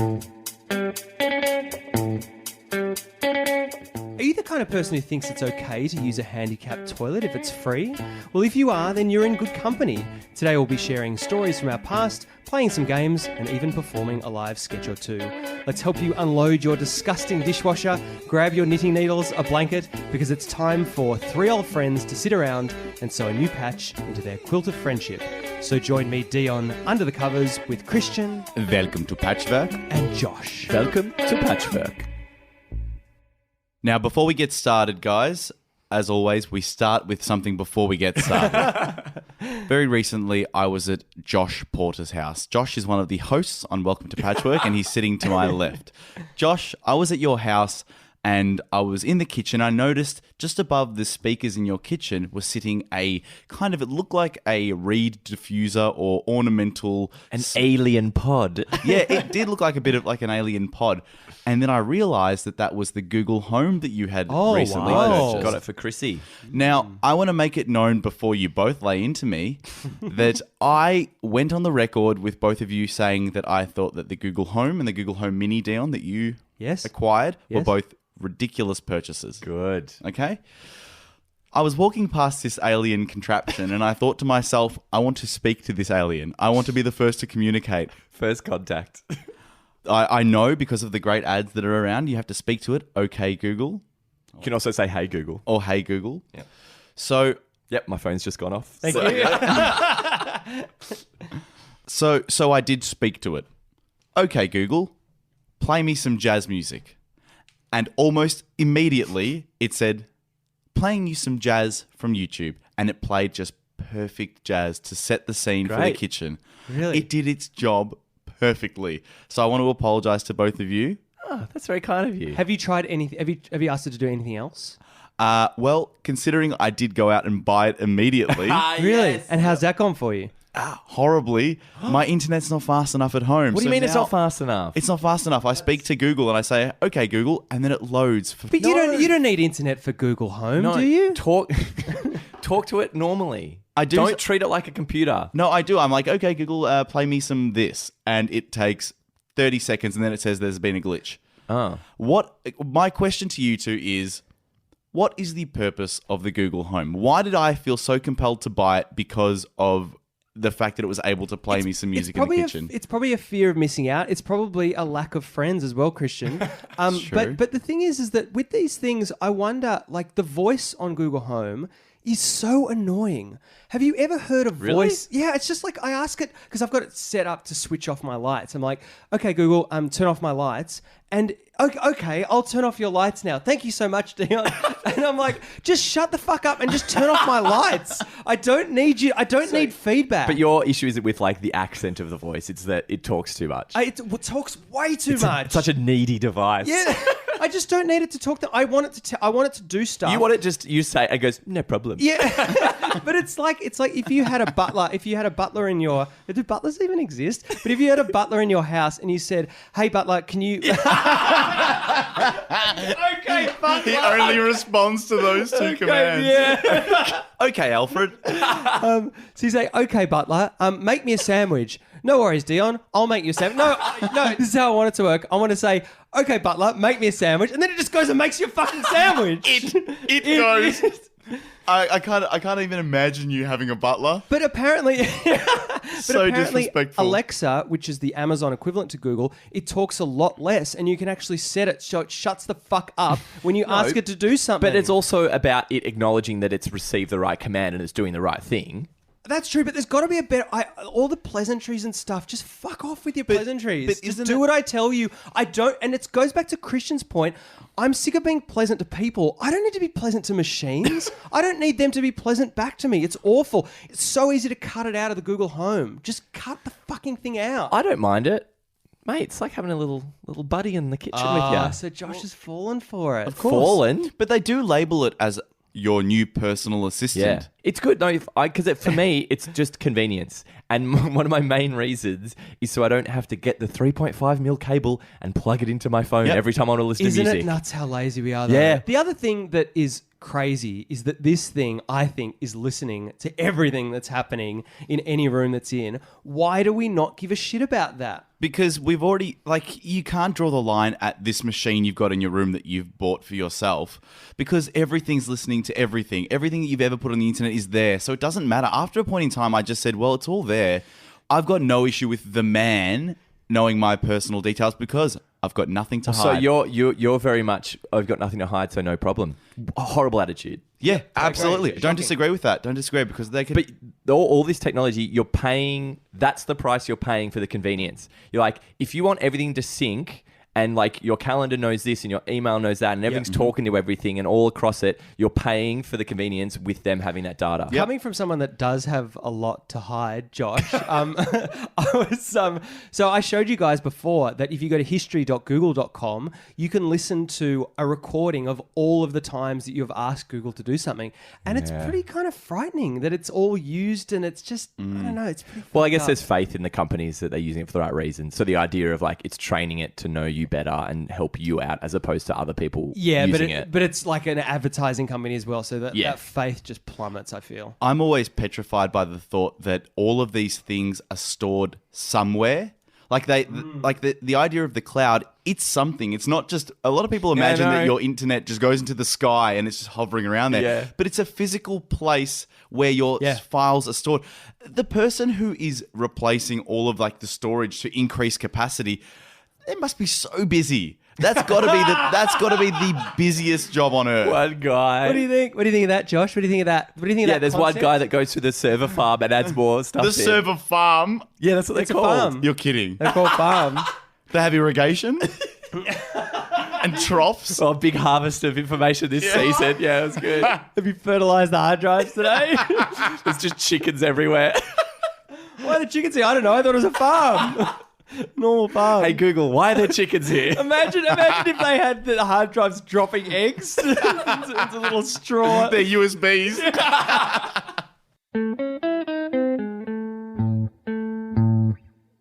Are you the kind of person who thinks it's okay to use a handicapped toilet if it's free? Well, if you are, then you're in good company. Today we'll be sharing stories from our past, playing some games, and even performing a live sketch or two. Let's help you unload your disgusting dishwasher, grab your knitting needles, a blanket, because it's time for three old friends to sit around and sew a new patch into their quilt of friendship. So join me, Dion, under the covers with Christian. Welcome to Patchwork. And Josh. Welcome to Patchwork. Now, before we get started, guys, as always, we start with something before we get started. Very recently, I was at Josh Porter's house. Josh is one of the hosts on Welcome to Patchwork, and he's sitting to my left. Josh, I was at your house, and I was in the kitchen. I noticed just above the speakers in your kitchen was sitting a kind of, it looked like a reed diffuser or ornamental... An alien pod. Yeah, it did look like a bit of like an alien pod. And then I realized that that was the Google Home that you had recently purchased. Got it for Chrissy. Now, I want to make it known before you both lay into me that I went on the record with both of you saying that I thought that the Google Home and the Google Home Mini, Dion, that you acquired were both ridiculous purchases. Good. Okay? I was walking past this alien contraption and I thought to myself, I want to speak to this alien. I want to be the first to communicate. First contact. I know because of the great ads that are around, you have to speak to it. Okay, Google. You can also say, hey, Google. Or hey, Google. Yeah. So... Yep, my phone's just gone off. Thank you. So I did speak to it. Okay, Google, play me some jazz music. And almost immediately it said, playing you some jazz from YouTube. And it played just perfect jazz to set the scene for the kitchen. Really? It did its job perfectly. So I want to apologize to both of you. Oh, that's very kind of you. Have you tried anything? Have you asked it to do anything else? Well, considering I did go out and buy it immediately, Really? And how's that gone for you? horribly, my internet's not fast enough at home. What do you mean it's not fast enough? It's not fast enough. I speak to Google and I say, okay, Google, and then it loads. But you don't need internet for Google Home, do you? Talk to it normally. I do. Don't treat it like a computer. No, I do. I'm like, okay, Google, play me some this. And it takes 30 seconds and then it says there's been a glitch. Oh. My question to you two is, what is the purpose of the Google Home? Why did I feel so compelled to buy it because of the fact that it was able to play me some music in the kitchen? It's probably a fear of missing out. It's probably a lack of friends as well, Christian. True. But the thing is that with these things, I wonder, like the voice on Google Home is so annoying. Have you ever heard a voice? Yeah, it's just like I ask it because I've got it set up to switch off my lights. I'm like, okay, Google, turn off my lights. And okay, I'll turn off your lights now. Thank you so much, Dion. And I'm like, just shut the fuck up and just turn off my lights. I don't need you. I don't need feedback. But your issue is with like the accent of the voice. It's that it talks too much. It talks way too much. Such a needy device. Yeah. I just don't need it to talk. I want it to. I want it to do stuff. You want it you say it goes no problem. Yeah, but it's like if you had a butler. If you had a butler in your. Do butlers even exist? But if you had a butler in your house and you said, "Hey, butler, can you?" Okay, butler. He only responds to those two commands. Yeah. Okay, Alfred. So you say, "Okay, butler, make me a sandwich." No worries, Dion. I'll make you a sandwich. No, this is how I want it to work. I want to say, okay, butler, make me a sandwich. And then it just goes and makes you a fucking sandwich. It goes. I can't even imagine you having a butler. But apparently, disrespectful. Alexa, which is the Amazon equivalent to Google, it talks a lot less and you can actually set it so it shuts the fuck up when you ask it to do something. But it's also about it acknowledging that it's received the right command and it's doing the right thing. That's true, but there's got to be a better... all the pleasantries and stuff, just fuck off with your pleasantries. But just do what I tell you. I don't... And it goes back to Christian's point. I'm sick of being pleasant to people. I don't need to be pleasant to machines. I don't need them to be pleasant back to me. It's awful. It's so easy to cut it out of the Google Home. Just cut the fucking thing out. I don't mind it. Mate, it's like having a little buddy in the kitchen with you. So Josh has fallen for it. Of course. Fallen? But they do label it as your new personal assistant. Yeah. It's good. No, because for me, it's just convenience. And one of my main reasons is so I don't have to get the 3.5mm cable and plug it into my phone every time I want to listen to music. Isn't it nuts how lazy we are, though? Yeah. The other thing that is crazy is that this thing, I think, is listening to everything that's happening in any room that's in. Why do we not give a shit about that? Because we've already, like, you can't draw the line at this machine you've got in your room that you've bought for yourself, because everything's listening to everything. Everything that you've ever put on the internet is there. So it doesn't matter. After a point in time, I just said, well, it's all there. I've got no issue with the man knowing my personal details because I've got nothing to hide. So you're very much, I've got nothing to hide, so no problem. A horrible attitude. Yeah, absolutely. Shocking. Don't disagree with that. Don't disagree, because they can... But all this technology, you're paying, that's the price you're paying for the convenience. You're like, if you want everything to sync and like your calendar knows this and your email knows that and everything's talking to everything and all across it, you're paying for the convenience with them having that data. Coming from someone that does have a lot to hide, Josh, so I showed you guys before that if you go to history.google.com, you can listen to a recording of all of the times that you've asked Google to do something. And it's pretty kind of frightening that it's all used and it's just, I don't know, it's pretty Well, I guess fucked up. there's faith in the companies that they're using it for the right reason. So the idea of like it's training it to know you better and help you out as opposed to other people using it. But it's like an advertising company as well, so that faith just plummets, I feel. I'm always petrified by the thought that all of these things are stored somewhere. Like the idea of the cloud, it's something. It's not just, a lot of people imagine that your internet just goes into the sky and it's just hovering around there. Yeah. But it's a physical place where your files are stored. The person who is replacing all of like the storage to increase capacity, they must be so busy. That's got to be the busiest job on earth. One guy. What do you think? What do you think of that, Josh? What do you think of that? What do you think of that? There's concept? one guy that goes to the server farm and adds more stuff. The in. server farm. Yeah, that's what It's a they're called. farm. You're kidding. They're called farms. They have irrigation and troughs. Oh, big harvest of information this season. Yeah, it was good. Have you fertilized the hard drives today? There's just chickens everywhere. Why are the chickens here? I don't know. I thought it was a farm. Normal farm. Hey Google, why are there chickens here? Imagine if they had the hard drives dropping eggs into a little straw. They're USBs.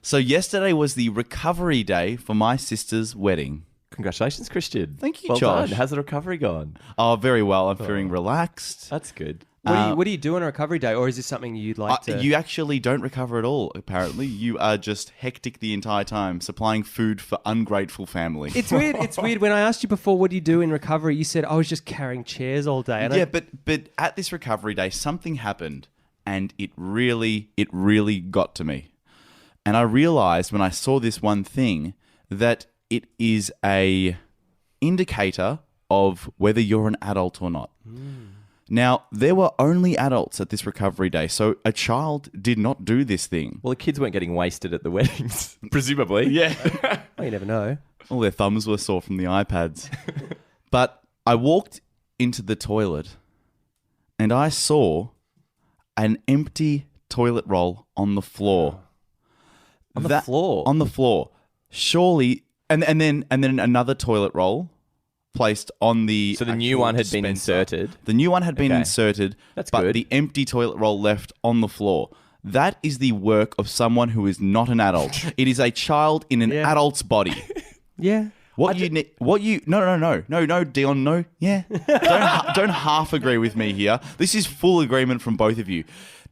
So yesterday was the recovery day for my sister's wedding. Congratulations, Christian. Thank you, well Josh. done. How's the recovery gone? Oh, very well. I'm feeling relaxed. That's good. What do you do on a recovery day, or is this something you'd like to? You actually don't recover at all, apparently. You are just hectic the entire time, supplying food for ungrateful family. It's weird. It's weird. When I asked you before, what do you do in recovery? You said I was just carrying chairs all day. And Yeah, but at this recovery day, something happened, and it really got to me. And I realized when I saw this one thing that it is a indicator of whether you're an adult or not. Now, there were only adults at this recovery day, so a child did not do this thing. Well, the kids weren't getting wasted at the weddings, presumably. Yeah. Well, you never know. All their thumbs were sore from the iPads. But I walked into the toilet and I saw an empty toilet roll on the floor. On the floor? On the floor. Surely, and then another toilet roll placed on the So the new actual one had been dispenser. inserted. The new one had been Okay. inserted, That's but good. the empty toilet roll left on the floor. That is the work of someone who is not an adult. It is a child in an adult's body. Yeah. No, Dion, no, yeah. Don't half agree with me here. This is full agreement from both of you.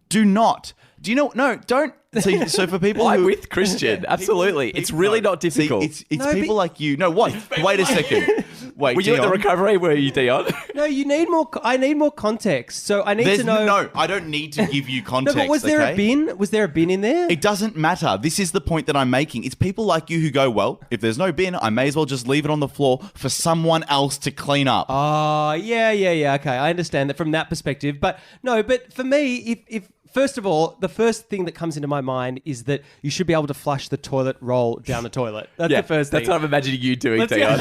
Do not. Do you know? No, don't. See, so for people I'm who, with Christian. Absolutely. It's really not difficult. See, it's people like you. No, what? Wait a second. Wait, Were you at the Dion. recovery? Were you, Dion? No, you need more. I need more context. So I need There's to know. no. I don't need to give you No, context. but was there okay? a bin? Was there a bin in there? It doesn't matter. This is the point that I'm making. It's people like you who go, well, if there's no bin, I may as well just leave it on the floor for someone else to clean up. Oh, yeah. Okay, I understand that from that perspective. But no, but for me, if first of all, the first thing that comes into my mind is that you should be able to flush the toilet roll down the toilet. That's the first thing. That's what I'm imagining you doing, Let's Dion.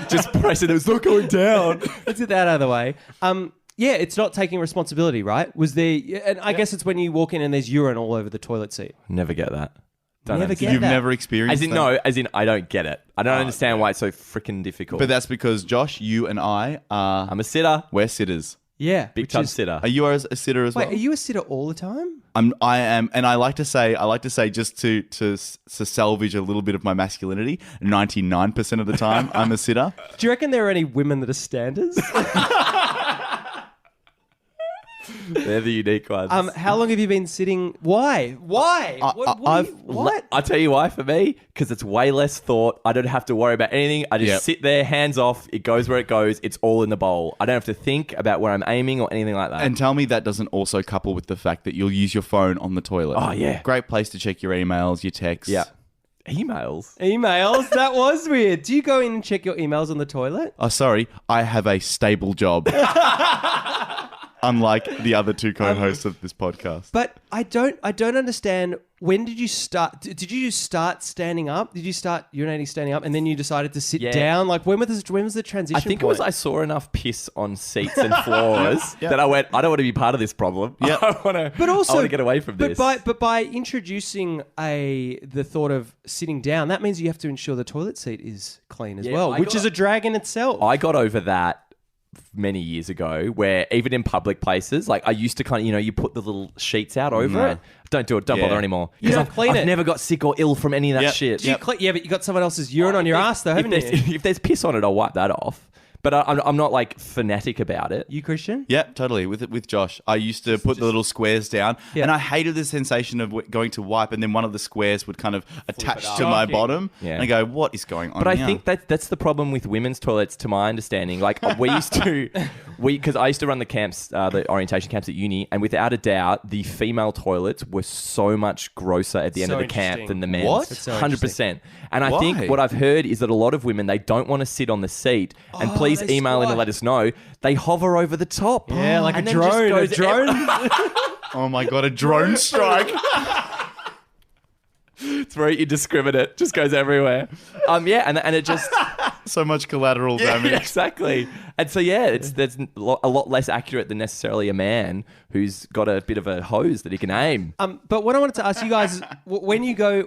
Just pressing it. It's not going down. Let's get that out of the way. Yeah, it's not taking responsibility, right? Was there? And I guess it's when you walk in and there's urine all over the toilet seat. Never get that. Don't Never understand. get You've that. never experienced As in, that? no, as in, I don't get it. I don't understand why it's so freaking difficult. But that's because, Josh, you and I are... I'm a sitter. We're sitters. Yeah, Big which time is- sitter. Are you a sitter as Wait, well? are you a sitter all the time? I am, and I like to say just to salvage a little bit of my masculinity. 99% of the time, I'm a sitter. Do you reckon there are any women that are standers? They're the unique ones. How long have you been sitting? Why? What? I'll tell you why for me, because it's way less thought. I don't have to worry about anything. I just sit there, hands off. It goes where it goes. It's all in the bowl. I don't have to think about where I'm aiming or anything like that. And tell me that doesn't also couple with the fact that you'll use your phone on the toilet. Oh, yeah. Great place to check your emails, your texts. Yeah. Emails? That was weird. Do you go in and check your emails on the toilet? Oh, sorry. I have a stable job. Unlike the other two co-hosts of this podcast. But I don't understand. When did you start? Did you just start standing up? Did you start urinating standing up, and then you decided to sit down? Like when was the transition? I think point? it was I saw enough piss on seats and floors that I went, I don't want to be part of this problem. Yeah. I want to get away from this. But by introducing the thought of sitting down, that means you have to ensure the toilet seat is clean as well, which is a drag in itself. I got over that many years ago, where even in public places, like I used to kind of, you put the little sheets out over it. Don't do it. Don't bother anymore. You don't clean it. I've never got sick or ill from any of that shit. But you got someone else's urine on your ass, though, haven't you? If there's piss on it, I'll wipe that off. But I'm not like fanatic about it. You, Christian? Yeah, totally. With Josh, I used to put the little squares down, and I hated the sensation of going to wipe, and then one of the squares would kind of attach to my bottom, and I go, "What is going on?" But I think that's the problem with women's toilets, to my understanding. Like we used to, because I used to run the camps, the orientation camps at uni, and without a doubt, the female toilets were so much grosser at the end of the camp than the men's. What? 100%. And I think what I've heard is that a lot of women, they don't want to sit on the seat, and please email in and let us know. They hover over the top. Yeah, like a drone. Oh my God, a drone strike. It's very indiscriminate. Just goes everywhere. And it just... So much collateral damage. Yeah, exactly. And so, that's a lot less accurate than necessarily a man who's got a bit of a hose that he can aim. But what I wanted to ask you guys is, when you go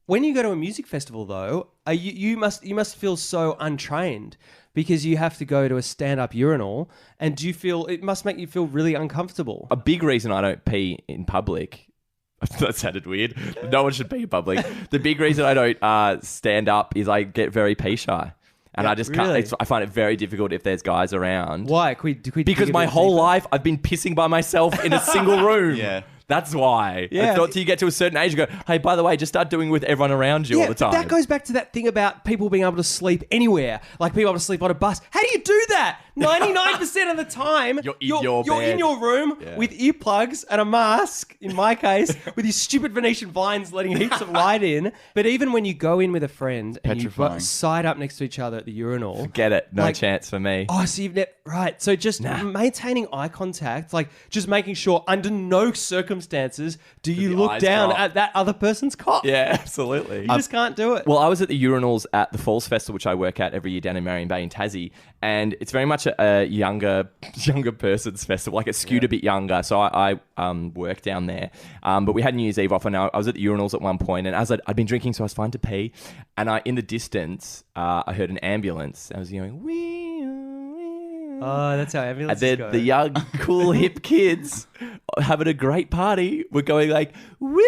to a music festival, though, you must feel so untrained, because you have to go to a stand-up urinal, and do you feel it must make you feel really uncomfortable? A big reason I don't pee in public. That sounded weird. No one should pee in public. The big reason I don't stand up is I get very pee shy. And I just can't. I find it very difficult if there's guys around. Why? Because my whole life I've been pissing by myself in a single room. Yeah. That's why. Yeah. It's not till you get to a certain age, you go, hey, by the way, just start doing with everyone around you all the time. That goes back to that thing about people being able to sleep anywhere. Like people able to sleep on a bus. How do you do that? 99% of the time, you're in your room with earplugs and a mask, in my case, with your stupid Venetian blinds letting heaps of light in. But even when you go in with a friend and you side up next to each other at the urinal. Forget it. No chance for me. Oh, so right. So just maintaining eye contact, like just making sure under no circumstances do you look down at that other person's cock. Yeah, absolutely. You just can't do it. Well, I was at the urinals at the Falls Festival, which I work at every year down in Marion Bay in Tassie, and it's very much a younger person's festival. Like it's skewed a bit younger, so I work down there. But we had New Year's Eve off, and I was at the urinals at one point, and as I'd been drinking, so I was fine to pee, and in the distance, I heard an ambulance. I was going, wee. Oh, that's how ambulances go. The young, cool, hip kids having a great party were going like, woo!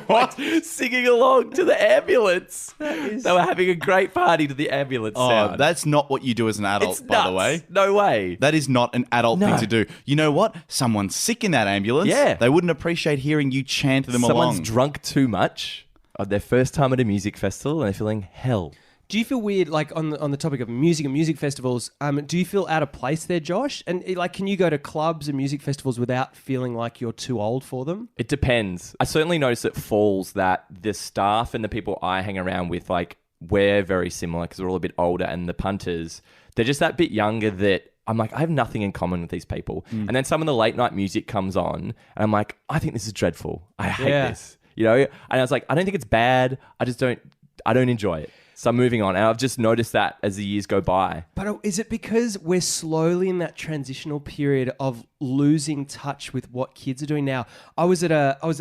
What? Singing along to the ambulance. They were having a great party to the ambulance sound. That's not what you do as an adult, by the way. No way. That is not an adult thing to do. You know what? Someone's sick in that ambulance. Yeah. They wouldn't appreciate hearing you chant them along. Someone's drunk too much on their first time at a music festival and they're feeling hell. Do you feel weird, like on the topic of music and music festivals? Do you feel out of place there, Josh? And can you go to clubs and music festivals without feeling like you're too old for them? It depends. I certainly notice at Falls that the staff and the people I hang around with, like, we're very similar because we're all a bit older, and the punters, they're just that bit younger that I'm like, I have nothing in common with these people. And then some of the late night music comes on, and I'm like, I think this is dreadful. I hate this. And I was like, I don't think it's bad. I don't enjoy it. So I'm moving on, and I've just noticed that as the years go by. But is it because we're slowly in that transitional period of losing touch with what kids are doing now? I was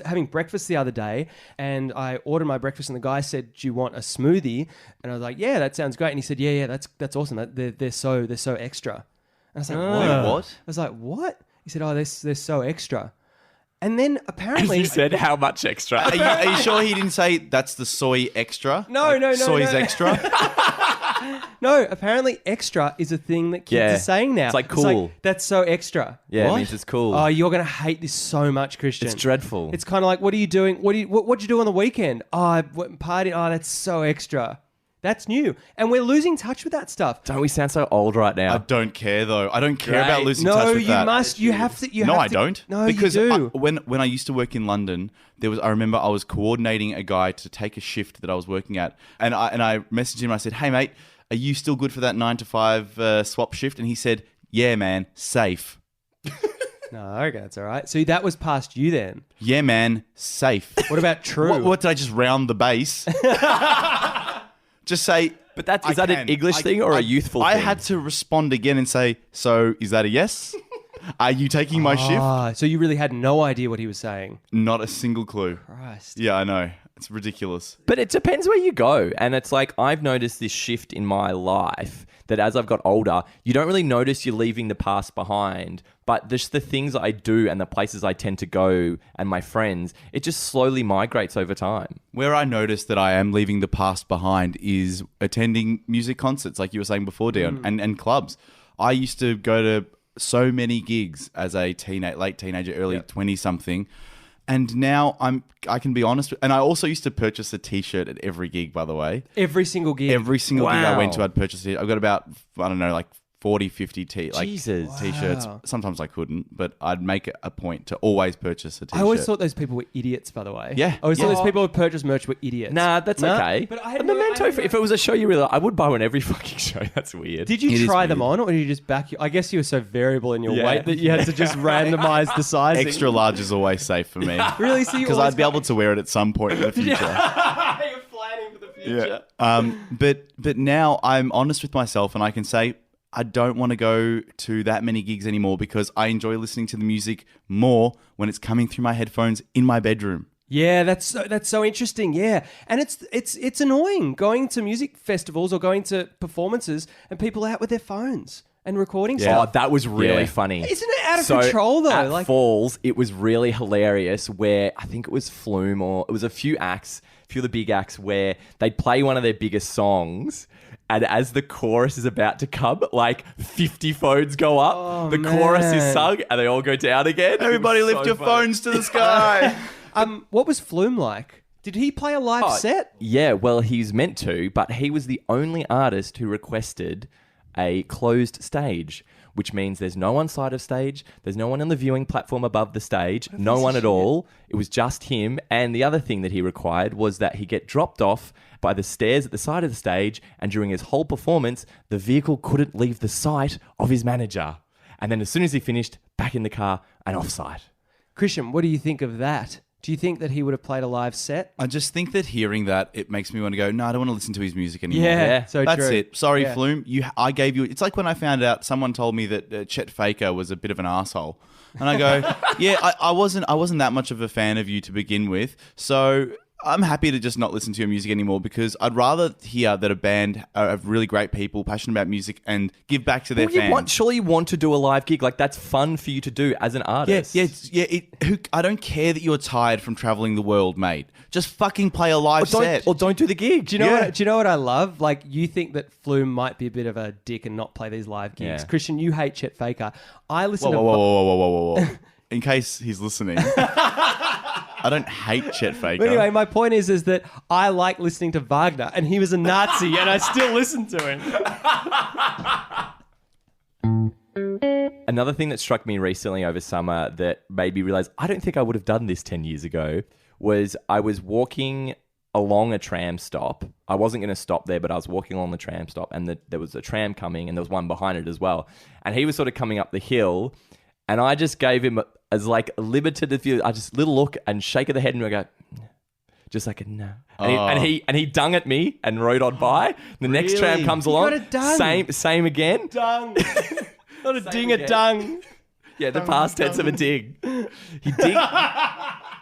having breakfast the other day, and I ordered my breakfast, and the guy said, "Do you want a smoothie?" And I was like, "Yeah, that sounds great." And he said, "Yeah, that's awesome. They're so extra." And I was like, Wait, what? I was like, "What?" He said, "Oh, they're so extra." And then apparently... You said how much extra? Are you sure he didn't say that's the soy extra? No. Soy's extra? No, apparently extra is a thing that kids are saying now. It's like cool. That's so extra. Yeah, What? it means it's cool. Oh, you're going to hate this so much, Christian. It's dreadful. It's kind of like, what are you doing? What'd you do on the weekend? Oh, I went and partied. Oh, that's so extra. That's new. And we're losing touch with that stuff. Don't we sound so old right now? I don't care though. I don't care Great. about losing touch with that. No, you must. You have to. No, I don't. No, because you do. when I used to work in London, I remember I was coordinating a guy to take a shift that I was working at, and I messaged him. I said, "Hey mate, are you still good for that 9 to 5 swap shift?" And he said, "Yeah, man, safe." No, okay, that's all right. So that was past you then. Yeah, man, safe. What about true? What did I just round the base? Just say. But is that an English thing or a youthful thing? I had to respond again and say, "So is that a yes? Are you taking my shift?" Ah, so you really had no idea what he was saying. Not a single clue. Christ. Yeah, I know. It's ridiculous. But it depends where you go. And it's like, I've noticed this shift in my life that as I've got older, you don't really notice you're leaving the past behind, but just the things I do and the places I tend to go and my friends, it just slowly migrates over time. Where I notice that I am leaving the past behind is attending music concerts, like you were saying before, Dion, and clubs. I used to go to so many gigs as a late teenager, early 20-something. And now I can be honest. And I also used to purchase a T-shirt at every gig, by the way. Every single gig. Every single gig I Wow. went to, I'd purchase it. I've got about, I don't know, like 40, 50 Jesus. T-shirts. Wow. Sometimes I couldn't, but I'd make it a point to always purchase a T-shirt. I always thought those people were idiots, by the way. Yeah. I always thought Yeah. those people who purchase merch were idiots. Nah, that's No? okay. But I had a no- memento. I had no- If it was a show you really like, I would buy one every fucking show. That's weird. Did you It is try them weird. on, or did you just back your... I guess you were so variable in your Yeah. weight that you had to just randomize the sizing. Extra large is always safe for me. Really? So you Because always I'd be able to wear it at some point in the future. You're planning for the future. But now I'm honest with myself and I can say I don't want to go to that many gigs anymore because I enjoy listening to the music more when it's coming through my headphones in my bedroom. Yeah, that's so interesting. Yeah, and it's annoying going to music festivals or going to performances and people are out with their phones and recording Oh, stuff. that was really Yeah. funny. Isn't it out of control though? At Like, Falls, it was really hilarious where I think it was Flume or it was a few of the big acts where they'd play one of their biggest songs. And as the chorus is about to come, like 50 phones go up. Oh, the chorus is man. sung and they all go down again. Everybody It was lift so your funny. phones to the sky. what was Flume like? Did he play a live set? Yeah, well, he's meant to, but he was the only artist who requested a closed stage, which means there's no one side of stage, there's no one on the viewing platform above the stage, no one at all. It was just him. And the other thing that he required was that he get dropped off by the stairs at the side of the stage, and during his whole performance, the vehicle couldn't leave the sight of his manager. And then as soon as he finished, back in the car and off site. Christian, what do you think of that? Do you think that he would have played a live set? I just think that hearing that, it makes me want to go, no, I don't want to listen to his music anymore. Yeah, so That's true. it. Sorry, Yeah. Flume. I gave you... It's like when I found out someone told me that Chet Faker was a bit of an asshole. And I go, yeah, I wasn't that much of a fan of you to begin with. So I'm happy to just not listen to your music anymore because I'd rather hear that a band are of really great people, passionate about music, and give back to their Well, fans. surely you want to do a live gig. Like, that's fun for you to do as an artist. I don't care that you're tired from traveling the world, mate. Just fucking play a live set. Or don't do the gig. Do you know what I love? Like, you think that Flume might be a bit of a dick and not play these live gigs. Yeah. Christian, you hate Chet Faker. I listen Whoa, to... whoa, whoa, whoa, whoa, whoa, whoa. In case he's listening, I don't hate Chet Faker. But anyway, my point is that I like listening to Wagner, and he was a Nazi, and I still listen to him. Another thing that struck me recently over summer that made me realize I don't think I would have done this 10 years ago was I was walking along a tram stop. I wasn't going to stop there, but I was walking along the tram stop, and there was a tram coming, and there was one behind it as well. And he was sort of coming up the hill, and I just gave him as like limited a few. I just little look and shake of the head, and I go, just like a no. And he dung at me and rode on by. The next tram comes along. got a dung. Same again. Dung. Not a ding, a again. dung. Yeah, the past tense of a dig. He digged.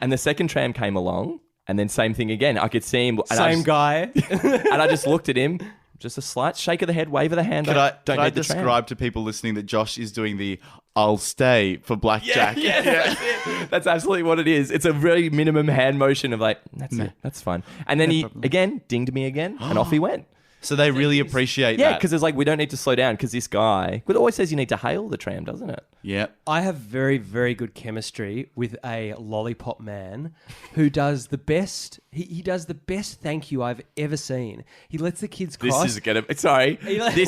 And the second tram came along, and then same thing again. I could see him. And Same guy. And I just looked at him, Just a slight shake of the head, wave of the hand. Could I don't need the tram. describe to people listening that Josh is doing the "I'll stay" for blackjack? That's it. That's absolutely what it is. It's a very minimum hand motion of like, that's it. That's fine. And then he, again, dinged me again, and off he went. So they really appreciate Yeah, that. because it's like, we don't need to slow down because this guy, it always says you need to hail the tram, doesn't it? Yeah. I have very, very good chemistry with a lollipop man who does the best. He does the best thank you I've ever seen. He lets the kids cross. This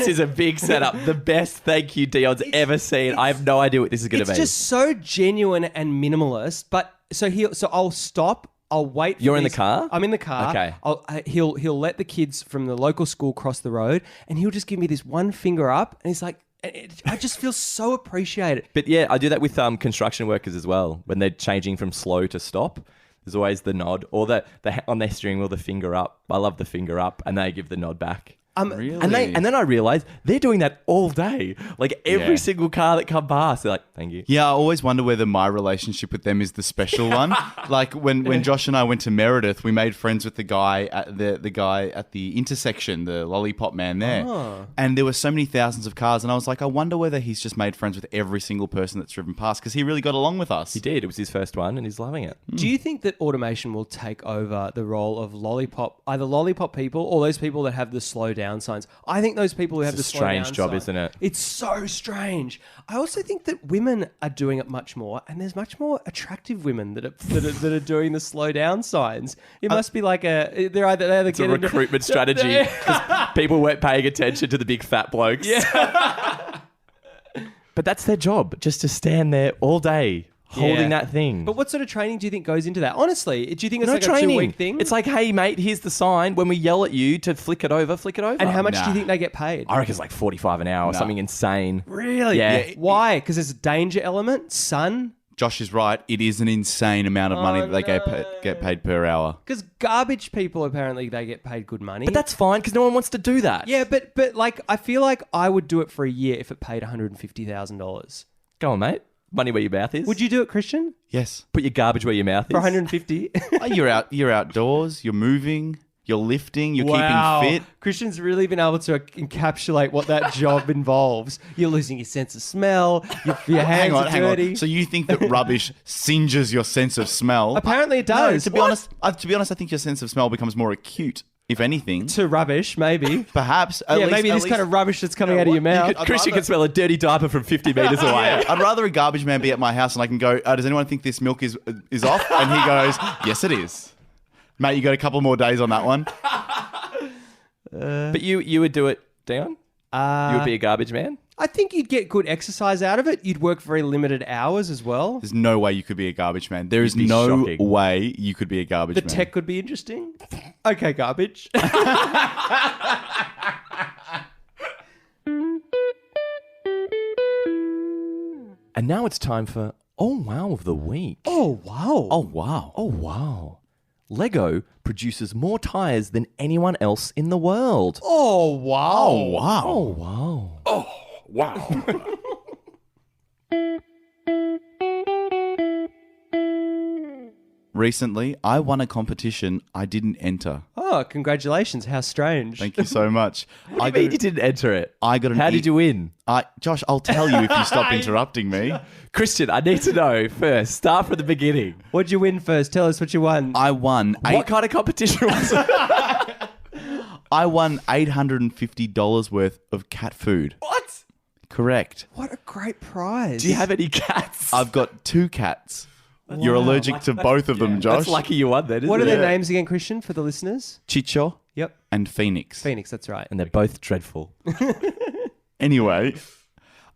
is a big setup. The best thank you Dion's ever seen. I have no idea what this is going to be. It's just so genuine and minimalist. But so I'll stop. I'll wait. You're in the car? I'm in the car. Okay. He'll let the kids from the local school cross the road, and he'll just give me this one finger up, and he's like, I just feel so appreciated. But yeah, I do that with construction workers as well. When they're changing from slow to stop, there's always the nod, or the on their steering wheel, the finger up. I love the finger up, and they give the nod back. Really? And then I realized they're doing that all day. Like every Yeah. single car that come past, they're like, "Thank you." Yeah, I always wonder whether my relationship with them is the special one. Like when Josh and I went to Meredith, we made friends with the guy at the intersection, the lollipop man there. And there were so many thousands of cars, and I was like, I wonder whether he's just made friends with every single person that's driven past, because he really got along with us. He did. It was his first one, and he's loving it. Do you think that automation will take over the role of either lollipop people or those people that have the slow down signs? I think those people who have the It's a slow down strange job, sign, isn't it? It's so strange. I also think that women are doing it much more, and there's much more attractive women that are doing the slow down signs. It must be like they're either It's a recruitment strategy because people weren't paying attention to the big fat blokes. Yeah. But that's their job, just to stand there all day holding that thing. But what sort of training do you think goes into that? Honestly, do you think it's no like training. a 2-week thing? It's like, hey, mate, here's the sign. When we yell at you to flick it over, flick it over. And how much do you think they get paid? I reckon it's like 45 an hour or something insane. Really? Yeah. Why? Because there's a danger element, sun. Josh is right. It is an insane amount of money that they get paid per hour. Because garbage people, apparently, they get paid good money. But that's fine because no one wants to do that. Yeah, but like, I feel like I would do it for a year if it paid $150,000. Go on, mate. Money where your mouth is. Would you do it, Christian? Yes. Put your garbage where your mouth is. For 150? You're outdoors. You're moving. You're lifting. You're Wow. keeping fit. Christian's really been able to encapsulate what that job involves. You're losing your sense of smell. Your hands are dirty. So you think that rubbish singes your sense of smell? Apparently it No, does. to be honest, I think your sense of smell becomes more acute, if anything. To rubbish, maybe. Perhaps. Maybe this kind of rubbish that's coming out of your mouth. Christian can smell a dirty diaper from 50 metres away. I'd rather a garbage man be at my house and I can go, does anyone think this milk is off? And he goes, yes, it is. Mate, you got a couple more days on that one. But you would do it, Dion? You would be a garbage man? I think you'd get good exercise out of it. You'd work very limited hours as well. There's no way you could be a garbage man. There is be no shocking. way you could be a garbage The man. tech could be interesting. Okay, garbage. And now it's time for Oh Wow of the Week. Oh, wow. Oh, wow. Oh, wow. Lego produces more tires than anyone else in the world. Oh, wow. Oh, wow. Oh, wow. Recently, I won a competition I didn't enter. Oh, congratulations. How strange. Thank you so much. I mean, you didn't enter it. I got an How did you win? Josh, I'll tell you if you stop interrupting me. Christian, I need to know first. Start from the beginning. What'd you win first? Tell us what you won. I won. What kind of competition was it? I won $850 worth of cat food. What? Correct. What a great prize. Do you have any cats? I've got 2 cats. You're allergic to both of them, Josh. That's lucky you won then, isn't What are it? their names again, Christian, for the listeners? Chicho Yep. and Phoenix. Phoenix, that's right. And they're both dreadful. Anyway,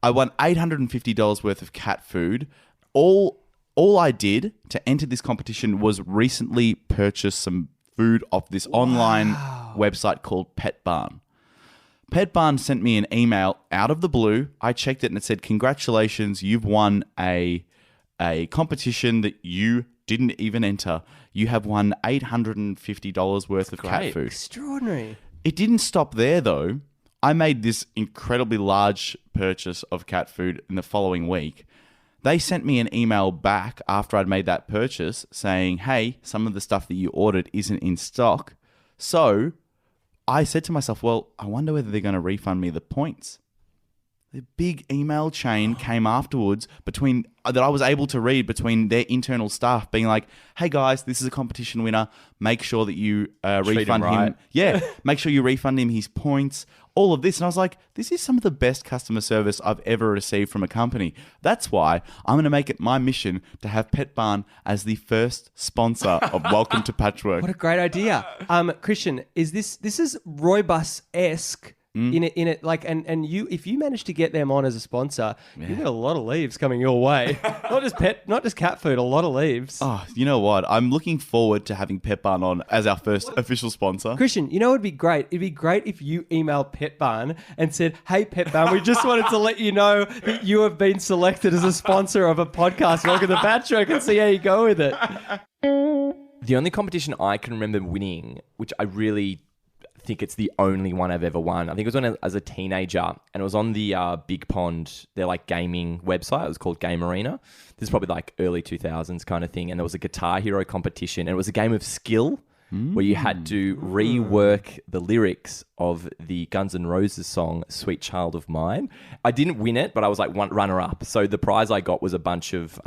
I won $850 worth of cat food. All I did to enter this competition was recently purchase some food off this online website called Pet Barn. Pet Barn sent me an email out of the blue. I checked it and it said, congratulations, you've won a competition that you didn't even enter. You have won $850 worth of cat food. Extraordinary. It didn't stop there, though. I made this incredibly large purchase of cat food in the following week. They sent me an email back after I'd made that purchase saying, hey, some of the stuff that you ordered isn't in stock. So I said to myself, well, I wonder whether they're going to refund me the points. The big email chain came afterwards that I was able to read between their internal staff being like, hey guys, this is a competition winner. Make sure that you refund him. right. Yeah, make sure you refund him his points, all of this. And I was like, this is some of the best customer service I've ever received from a company. That's why I'm going to make it my mission to have Pet Barn as the first sponsor of Welcome to Patchwork. What a great idea. Christian, this is Roybus-esque in it like, and you, if you manage to get them on as a sponsor, you get a lot of leaves coming your way. not just cat food, a lot of leaves. Oh, you know what? I'm looking forward to having Pet Barn on as our first official sponsor. Christian, you know what would be great? It'd be great if you emailed Pet Barn and said, hey, Pet Barn, we just wanted to let you know that you have been selected as a sponsor of a podcast. Welcome to Patchwork, and see how you go with it. The only competition I can remember winning, which I really think it's the only one I've ever won. I think it was when as a teenager, and it was on the Big Pond, their like gaming website. It was called Game Arena. This is probably like early 2000s kind of thing. And there was a Guitar Hero competition, and it was a game of skill where you had to rework the lyrics of the Guns N' Roses song "Sweet Child of Mine." I didn't win it, but I was like runner up. So the prize I got was a bunch of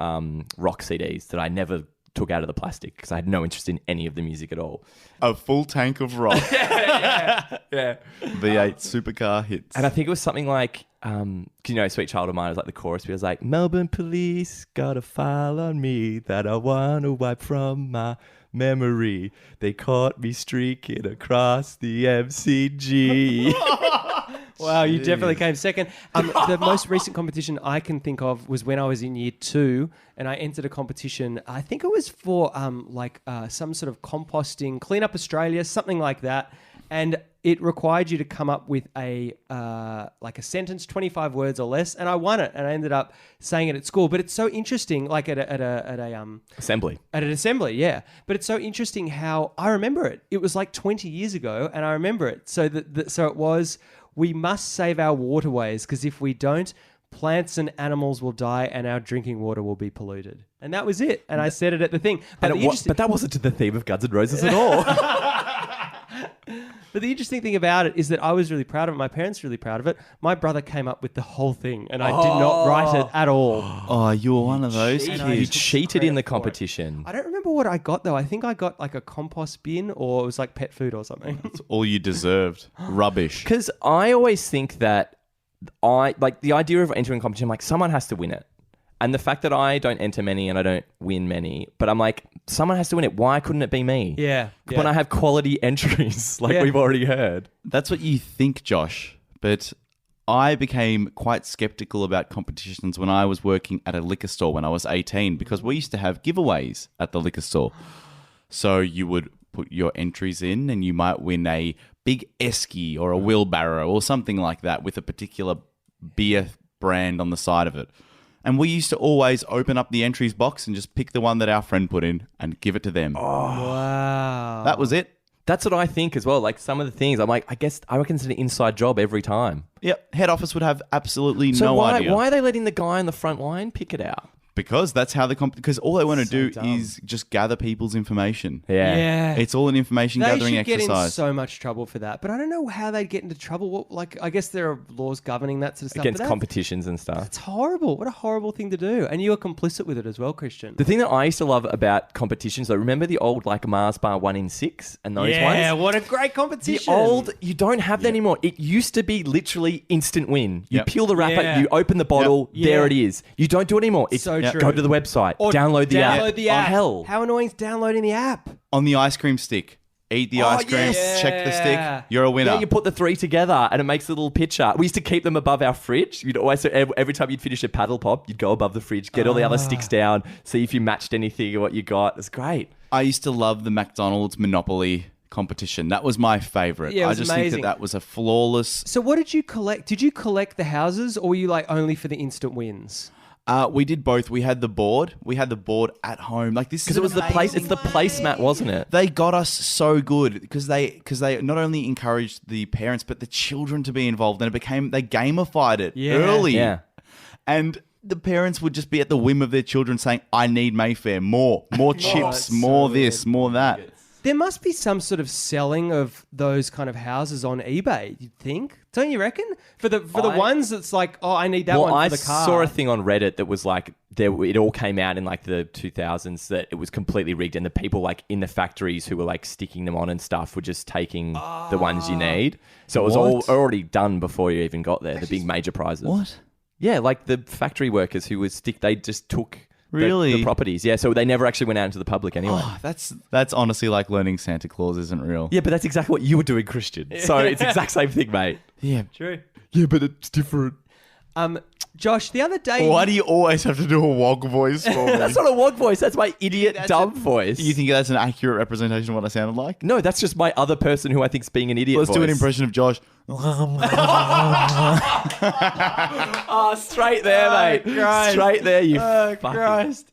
rock CDs that I never took out of the plastic because I had no interest in any of the music at all. A full tank of rock. Yeah. V8 supercar hits. And I think it was something like, Sweet Child of Mine was like the chorus, but it was like, Melbourne police got a file on me that I want to wipe from my memory. They caught me streaking across the MCG. Wow, you definitely came second. The most recent competition I can think of was when I was in year 2, and I entered a competition. I think it was for some sort of composting, Clean Up Australia, something like that. And it required you to come up with a sentence, 25 words or less, and I won it. And I ended up saying it at school. But it's so interesting, like at a assembly. At an assembly, yeah. But it's so interesting how I remember it. It was like 20 years ago, and I remember it. So so it was, we must save our waterways, because if we don't, plants and animals will die and our drinking water will be polluted. And that was it. And I said it at the thing. But that wasn't to the theme of Guns N' Roses at all. But the interesting thing about it is that I was really proud of it. My parents were really proud of it. My brother came up with the whole thing, and I did not write it at all. Oh, you were one of those kids. You cheated in the competition. I don't remember what I got, though. I think I got like a compost bin, or it was like pet food or something. That's all you deserved. Rubbish. Because I always think that the idea of entering a competition, like someone has to win it. And the fact that I don't enter many and I don't win many, but I'm like, someone has to win it. Why couldn't it be me? Yeah. When I have quality entries, we've already heard. That's what you think, Josh. But I became quite skeptical about competitions when I was working at a liquor store when I was 18, because we used to have giveaways at the liquor store. So you would put your entries in and you might win a big esky or a wheelbarrow or something like that with a particular beer brand on the side of it. And we used to always open up the entries box and just pick the one that our friend put in and give it to them. Oh, wow. That was it. That's what I think as well. Like some of the things, I'm like, I reckon it's an inside job every time. Yep. Head office would have absolutely no why, idea. Why are they letting the guy on the front line pick it out? Because that's how because all they want to do is just gather people's information. Yeah. It's all an information gathering exercise. They should get in so much trouble for that. But I don't know how they'd get into trouble. I guess there are laws governing that sort of stuff. Against competitions and stuff. It's horrible. What a horrible thing to do. And you were complicit with it as well, Christian. The thing that I used to love about competitions, though, remember the old Mars Bar 1 in 6 and those ones? Yeah, what a great competition. You don't have that anymore. It used to be literally instant win. You peel the wrapper, Yeah. you open the bottle, there it is. You don't do it anymore. It's so true. Go to the website, Or download the app. Download the app. Oh, hell. How annoying is downloading the app? On the ice cream stick. Eat the ice cream, yes. check the stick, you're a winner. Yeah, you put the 3 together and it makes a little picture. We used to keep them above our fridge. You'd always, every time you'd finish a paddle pop, you'd go above the fridge, get all the other sticks down, see if you matched anything or what you got. It's great. I used to love the McDonald's Monopoly competition. That was my favorite. Yeah, it was I just amazing. think that was a flawless... So what did you collect? Did you collect the houses, or were you only for the instant wins? We did both. We had the board. We had the board at home. Because it was the place. It's the placemat, wasn't it? They got us so good because they not only encouraged the parents but the children to be involved, and they gamified it early. Yeah. And the parents would just be at the whim of their children saying, "I need Mayfair, more chips, so more this, more that." There must be some sort of selling of those kind of houses on eBay, you'd think. Don't you reckon? For the ones that's like, oh, I need that one for the car. I saw a thing on Reddit that was like, it all came out in like the 2000s that it was completely rigged, and the people like in the factories who were like sticking them on and stuff were just taking the ones you need. So it was all already done before you even got there, the big major prizes. What? Yeah, like the factory workers who they just took Really? the properties. Yeah, so they never actually went out into the public anyway. Oh, that's honestly like learning Santa Claus isn't real. Yeah, but that's exactly what you were doing, Christian. So it's the exact same thing, mate. Yeah. True. Yeah, but it's different. Josh, the other day... Why do you always have to do a wog voice for me? That's not a wog voice. That's my idiot, dumb voice. You think that's an accurate representation of what I sounded like? No, that's just my other person who I think's being an idiot. Let's voice. do an impression of Josh. Oh, straight there, mate. Christ. Straight there, you fucking... Christ.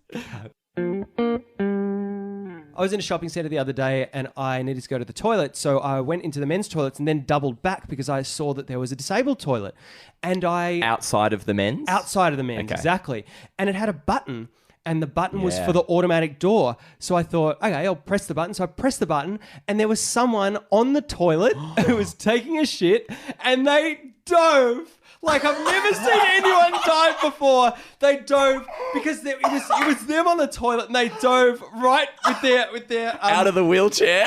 I was in a shopping centre the other day and I needed to go to the toilet. So I went into the men's toilets and then doubled back because I saw that there was a disabled toilet. And Outside of the men's? Outside of the men's, Okay. exactly. And it had a button. And the button was for the automatic door. So I thought, okay, I'll press the button. So I pressed the button and there was someone on the toilet who was taking a shit and they dove. Like I've never seen anyone dive before. They dove because it was them on the toilet and they dove right with their out of the wheelchair.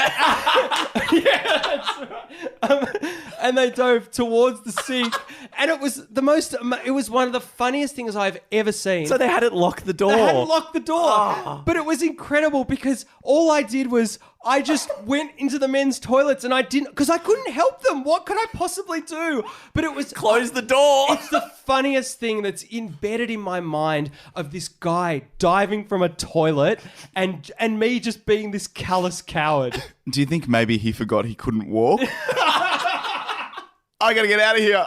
yeah, that's right. And they dove towards the sink, and it was one of the funniest things I've ever seen. So they hadn't locked the door. They hadn't locked the door, but it was incredible because all I did was I just went into the men's toilets and I didn't, because I couldn't help them. What could I possibly do? But it was Close the door. It's the funniest thing that's embedded in my mind of this guy diving from a toilet and me just being this callous coward. Do you think maybe he forgot he couldn't walk? I gotta get out of here.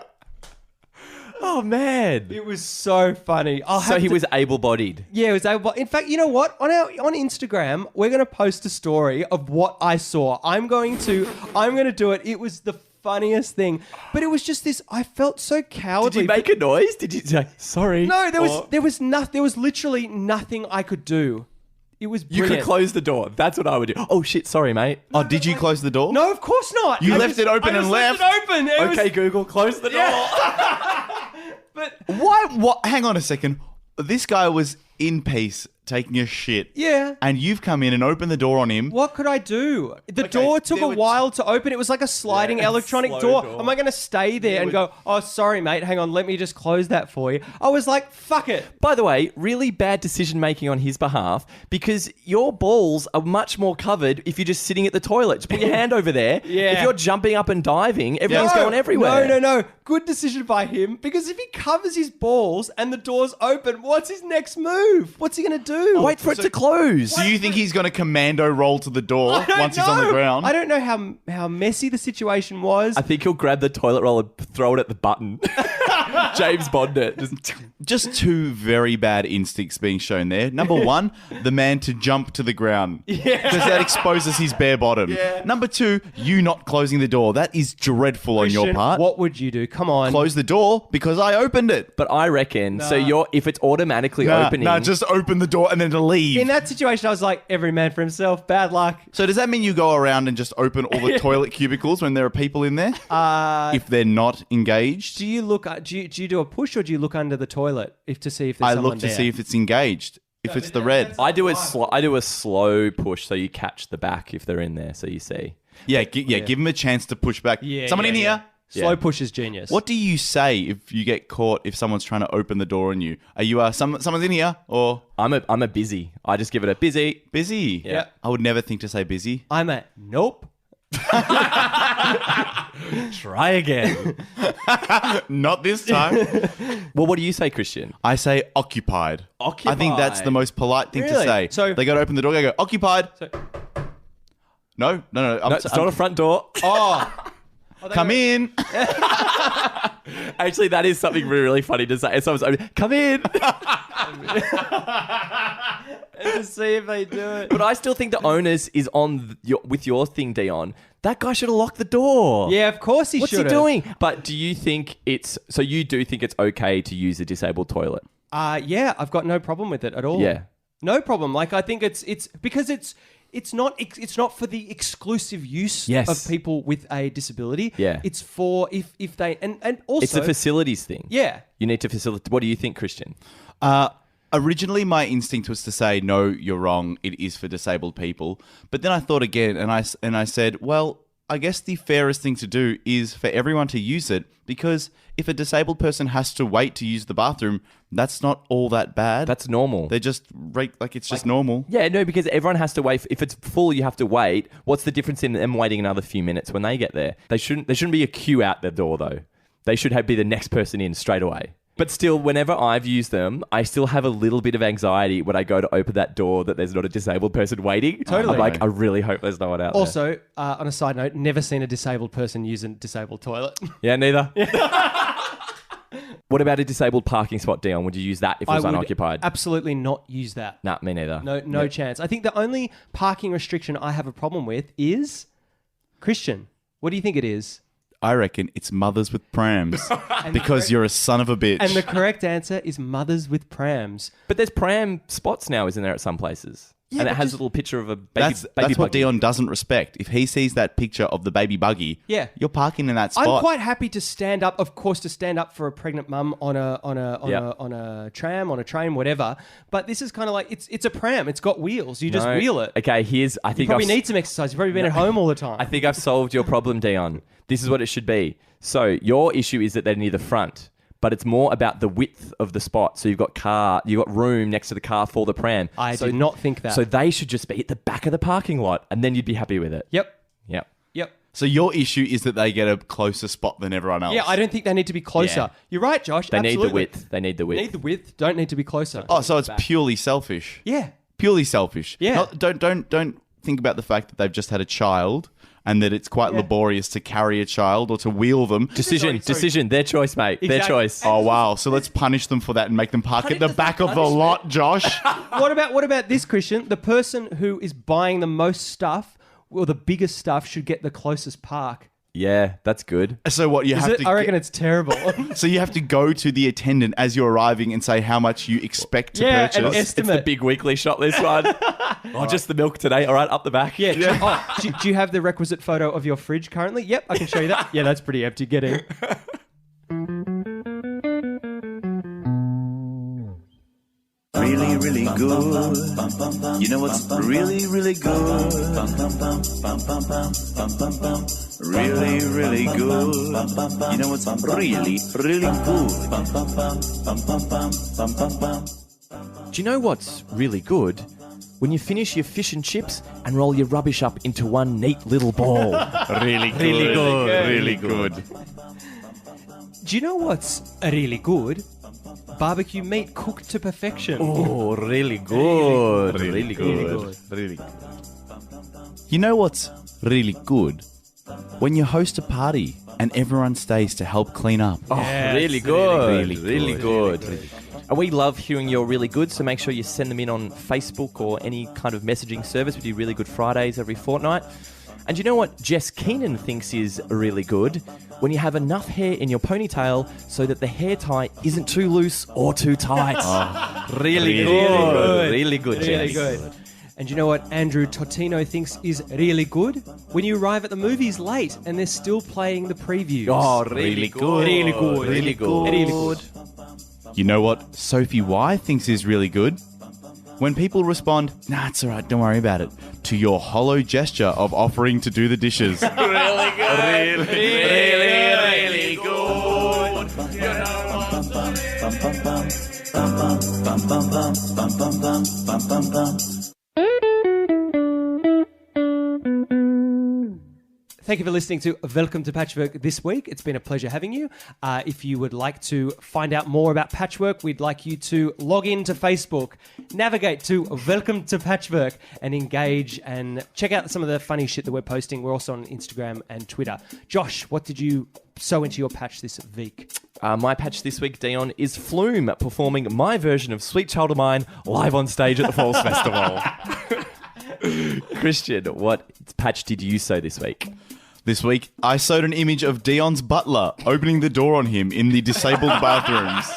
Oh, man. It was so funny. So he was able-bodied. Yeah, he was able. In fact, you know what? On Instagram, we're going to post a story of what I saw. I'm going to do it. It was the funniest thing, but it was just this. I felt so cowardly. Did you make a noise? Did you say sorry? No, there was literally nothing I could do. It was You brilliant. could close the door. That's what I would do. Oh, shit. Sorry, mate. Oh, did you close the door? No, of course not. You left it open and left. Left it open. It Okay, was, Google, close the door. but Why? What? Hang on a second. This guy was in peace taking a shit. yeah. And you've come in and opened the door on him. What could I do? The door took a while to open. It was like a sliding electronic slow door. door. Am I going to stay there and go, oh, sorry, mate, hang on, let me just close that for you? I was like, fuck it. By the way, really bad decision-making on his behalf because your balls are much more covered if you're just sitting at the toilet. Just put your hand over there. Yeah. If you're jumping up and diving, everything's going everywhere. No. Good decision by him because if he covers his balls and the door's open, what's his next move? What's he going to do? Wait for it to close. Do you think he's going to commando roll to the door I don't once he's on the know. ground? I don't know how messy the situation was. I think he'll grab the toilet roll and throw it at the button. James Bond it. Just two very bad instincts being shown there. Number one, the man to jump to the ground. Yeah. Because that exposes his bare bottom. Yeah. Number two, you not closing the door. That is dreadful on your Christian, part. what would you do? Come on. Close the door because I opened it. But I reckon, if it's automatically opening... Nah, just open the door and then to leave. In that situation, I was like, every man for himself. Bad luck. So does that mean you go around and just open all the toilet cubicles when there are people in there? If they're not engaged? Do you look? Do you do a push or do you look under the toilet to see if there's I someone look to there? see if it's engaged. If it's the red. I do a slow push so you catch the back if they're in there so you see. Yeah, give them a chance to push back. Yeah, Someone yeah, in yeah. here. Slow push is genius. What do you say if you get caught if someone's trying to open the door on you? Are you someone's in here or I'm a busy. I just give it a busy. busy? Yeah. I would never think to say busy. I'm a nope. Try again. Not this time. Well, what do you say, Christian? I say occupied. I think that's the most polite thing to Really? say. So- they got to open the door. They go occupied. No. No, it's not a front door. Come in. Actually, that is something really funny to say. Someone's open, come in. To see if they do it. But I still think the onus is on with your thing, Dion. That guy should have locked the door. Yeah, of course he What's should. he doing? But do you think you do think it's okay to use a disabled toilet? Yeah, I've got no problem with it at all. Yeah. No problem. Like I think it's because it's it's not for the exclusive use Yes. of people with a disability. Yeah. It's for if they and also It's a facilities thing. Yeah. You need to facilitate. What do you think, Christian? Originally, my instinct was to say, no, you're wrong. It is for disabled people. But then I thought again, and I said, well, I guess the fairest thing to do is for everyone to use it, because if a disabled person has to wait to use the bathroom, that's not all that bad. That's normal. They're just it's just normal. Yeah, no, because everyone has to wait. If it's full, you have to wait. What's the difference in them waiting another few minutes when they get there? There shouldn't be a queue out the door, though. They should be the next person in straight away. But still, whenever I've used them, I still have a little bit of anxiety when I go to open that door that there's not a disabled person waiting. Totally. I'm like, I really hope there's no one out there. Also, on a side note, never seen a disabled person use a disabled toilet. Yeah, neither. What about a disabled parking spot, Dion? Would you use that if it was unoccupied? Absolutely not use that. Nah, me neither. No chance. I think the only parking restriction I have a problem with is Christian. What do you think it is? I reckon it's mothers with prams because you're a son of a bitch. And the correct answer is mothers with prams. But there's pram spots now, isn't there, at some places? Yeah, and it but has a little picture of a baby That's buggy. what Dion doesn't respect. If he sees that picture of the baby buggy, Yeah. you're parking in that spot. I'm quite happy to stand up, of course, for a pregnant mum on a tram, on a train, whatever. But this is kind of like it's a pram. It's got wheels. You just No. wheel it. Okay, I You think probably need some exercise. You've probably been at home all the time. I think I've solved your problem, Dion. This is what it should be. So your issue is that they're near the front, but it's more about the width of the spot. So you've got room next to the car for the pram. I do not think that. So they should just be at the back of the parking lot, and then you'd be happy with it. Yep. Yep. So your issue is that they get a closer spot than everyone else. Yeah, I don't think they need to be closer. Yeah. You're right, Josh. They Absolutely. need the width. They need the width. Need the width. Don't need to be closer. Oh, so it's purely selfish. Yeah. Purely selfish. Yeah. Don't think about the fact that they've just had a child and that it's quite laborious to carry a child or to wheel them. Decision. Their choice, mate. Their Exactly. choice. Oh wow! So let's punish them for that and make them park at the back of the lot, Josh. What about this, Christian? The person who is buying the most stuff or the biggest stuff should get the closest park. Yeah, that's good. So what you Is have it? to? I reckon it's terrible. So you have to go to the attendant as you're arriving and say how much you expect to Yeah, purchase. and It's the estimate. big weekly shot, this one. Just the milk today. All right, up the back. Yeah. Do you have the requisite photo of your fridge currently? Yep, I can show you that. Yeah, that's pretty empty. Get in. Really, really good. You know what's really, really good? Really, really good. You know what's really, really good? Do you know what's really good? When you finish your fish and chips and roll your rubbish up into one neat little ball. Really good. Really good. Do you know what's really good? Barbecue meat cooked to perfection. Oh, really good. Really good. Really good. You know what's really good? When you host a party and everyone stays to help clean up. Oh, really good. Really good. And we love hearing your really good, so make sure you send them in on Facebook or any kind of messaging service. We do Really Good Fridays every fortnight. And you know what Jess Keenan thinks is really good? When you have enough hair in your ponytail so that the hair tie isn't too loose or too tight. Really good. Really good, Really Jess. good. And you know what Andrew Totino thinks is really good? When you arrive at the movies late and they're still playing the previews. Oh, really good. Really good. Really good. Really good. You know what Sophie Y thinks is really good? When people respond, nah, it's all right, don't worry about it, to your hollow gesture of offering to do the dishes. Really good. Really good. Thank you for listening to Welcome to Patchwork this week. It's been a pleasure having you. If you would like to find out more about Patchwork, we'd like you to log in to Facebook, navigate to Welcome to Patchwork, and engage and check out some of the funny shit that we're posting. We're also on Instagram and Twitter. Josh, what did you sew into your patch this week? My patch this week, Dion, is Flume performing my version of Sweet Child of Mine live on stage at the Falls Festival. Christian, what patch did you sew this week? This week, I sewed an image of Dion's butler opening the door on him in the disabled bathrooms.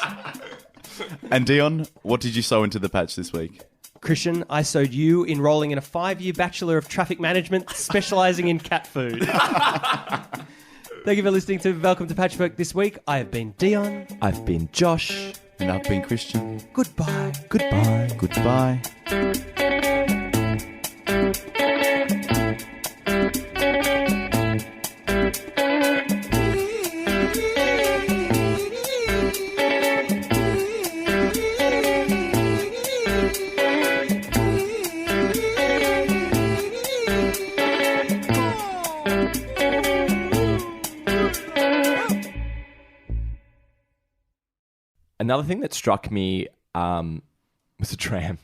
And Dion, what did you sew into the patch this week? Christian, I sewed you enrolling in a 5-year Bachelor of Traffic Management specialising in cat food. Thank you for listening to Welcome to Patchwork this week. I have been Dion. I've been Josh. And I've been Christian. Goodbye. Goodbye. Goodbye. Another thing that struck me was a tram.